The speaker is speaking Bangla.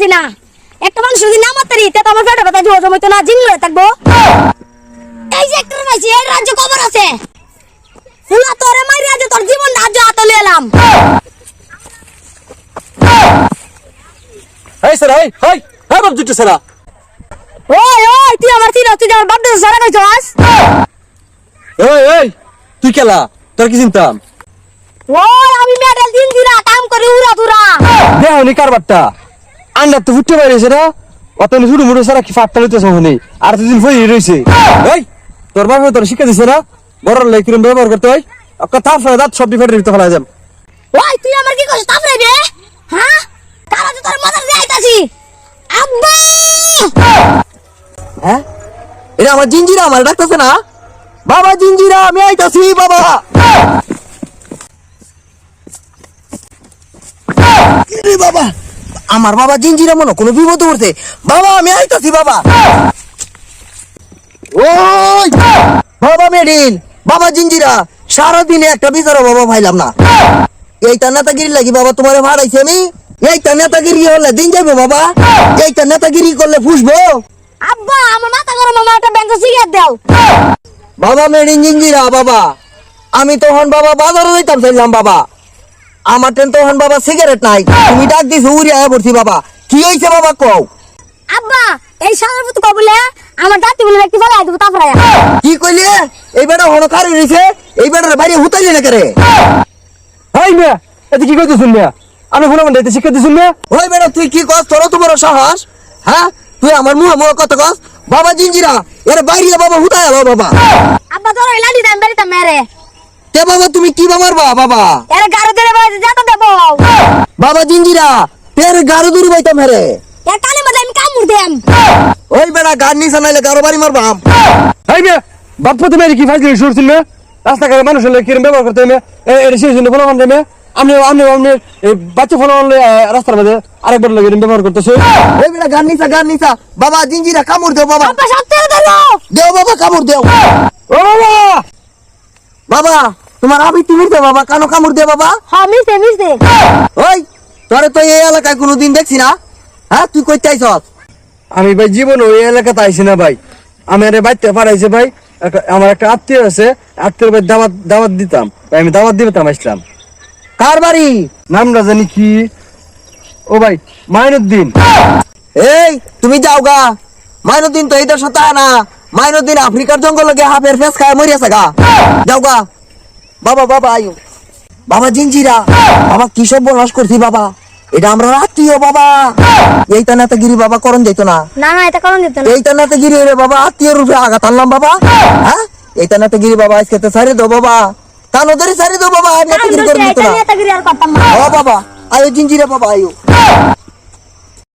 না একটা মানুষ যদি না মারতারি তে তো আমার পেটে ব্যথা জোর সময় তো না জিংলে থাকবো এই যে একটা মাইছি এই রাজ্য খবর আছে ফুলা তোরে মাইরে আজ তোর জীবন রাজ্য হাতে নিলাম এই স্যার এই বাপ জুটে স্যার ওই তুই আমার বাপ দাদা সারা কইছস এই তুই কেলা তোর কি চিন্তাম ওই আমি মেডেল দিন দিরা কাম করে উড়া তুরা দেহনি কারবারটা আন্ডা তো ফুটতে পারিস না অতনি শুরু মুড়ো সারা কি ফাটটা লইতেছ হনি আর দুদিন ফই রইছে এই তোর বাবা তোর শিক্ষা দিছে না বড় লাই কিরম ব্যবহার করতে হয় কথা ফেলে দাঁত সব ডিফারেন্ট দিতে ফেলা যাম ওই তুই আমার কি কইছস তাফরে বে হ্যাঁ কারা তো তোর মজার দিয়ে আইতাছি আব্বা হ্যাঁ এটা আমার জিঞ্জিরা আমার ডাকতেছে না বাবা জিঞ্জিরা আমি আইতাছি বাবা রে বাবা আমার বাবা জিঞ্জিরা মনে কোনো বিপদ করতে বাবা আমি আইতাছি বাবা ওই বাবা মেডিন বাবা জিঞ্জিরা সারাদিনে একটা বিচারো বাবা ভাইলাম না এইটা নেতাগিরি লাগি বাবা তোমারে ভাড়াইছি আমি এইটা নেতাগিরি হলে দিন যাবো বাবা এইটা নেতাগিরি করলে ফুসবো আব্বা আমার মাথা গরম আমার একটা বেঞ্চ সিগারেট দাও বাবা মেডিন জিঞ্জিরা বাবা আমি তখন বাবা বাজারে যাইতাম চাইলাম বাবা আমার টেন তখন বাবা সিগারেট নাই তুমি ডাক দিছো উড়ে আয়া পড়ছি বাবা কি হইছে বাবা কও আব্বা এই সাগর পুত কবলে আমার দাঁতি বলে একটু ফলাই দেব তারপরে কি কইলে এই বেটা হনো কারে রইছে এই বেটার বাইরে হুতাইলে না করে হাই মিয়া এতে কি কইতেছ মিয়া আমি ভুলা মন দিতে শিক্ষা দিছুন মিয়া ওই বেটা তুই কি কস তোর তো বড় সাহস হ্যাঁ তুই আমার মুখ কথা কস বাবা জিঞ্জিরা এর বাইরে বাবা হুতাই আলো বাবা আব্বা তোর লালি দাম বেরিতা মেরে কে বাবা তুমি কি মারবা বাবা এর গাড়ি ধরে বাজে যাতা দেব বাবা জিঞ্জিরা তের গাড়ি দূর বাইতা মেরে এর কানে মধ্যে আমি কামড় দেম ওই বেটা গাড় নিছে নাইলে গারো বাড়ি মারবাম হাই মিয়া বাপ তুমি কি ফাইজলি শুরছিল মিয়া রাস্তাঘাটে মানুষ হলে কিরম ব্যবহার করতে মিয়া এটা শেষ হলে ফলো মানে মিয়া আপনি এই বাচ্চা ফলো আনলে রাস্তার মধ্যে আরেকবার লাগে ব্যবহার করতেছে ওই বেটা গাড় নিছা বাবা জিঞ্জিরা কামড় দেও বাবা আব্বা সত্যি ধরো দেও বাবা কামড় দেও ও বাবা বাবা তোমার আবি তুমি দে বাবা কানো কামড় দে বাবা হ্যাঁ মিশে ওই তোরে তো এই এলাকায় কোনোদিন দেখছি না হ্যাঁ তুই কইতে আইছস আমি ভাই জীবন ওই এলাকাতে আইছি না ভাই আমি আরে বাইতে পারাইছে ভাই আমার একটা আত্মীয় আছে আত্মীয় ভাই দাওয়াত দিতাম আমি দাওয়াত দিতাম আসলাম কার বাড়ি নামটা জানি কি ও ভাই মাইনুদ্দিন এই তুমি যাও গা মাইনুদ্দিন তো এইটার সাথে না মাইনুদ্দিন আফ্রিকার জঙ্গলে গিয়ে হাফের ফেস খায় মরিয়াছে গা যাও গা বাবা আয়ু বাবা জিঞ্জিরা বাবা কি সব বনাস করছি বাবা এটা আমরা আত্মীয় বাবা এইটা নেতাগিরি বাবা করণ যেত না না এটা করন দিত না এইটা নেতাগিরি রে বাবা আত্মীয় রূপে আঘাত আনলাম বাবা হ্যাঁ এইটা নেতাগিরি বাবা আজকে তো সারি দো বাবা কানো ধরে সারি দো বাবা নেতাগিরি করণ যেত না এটা গিরি আর করতাম না ও বাবা আয়ু জিঞ্জিরা বাবা আয়ু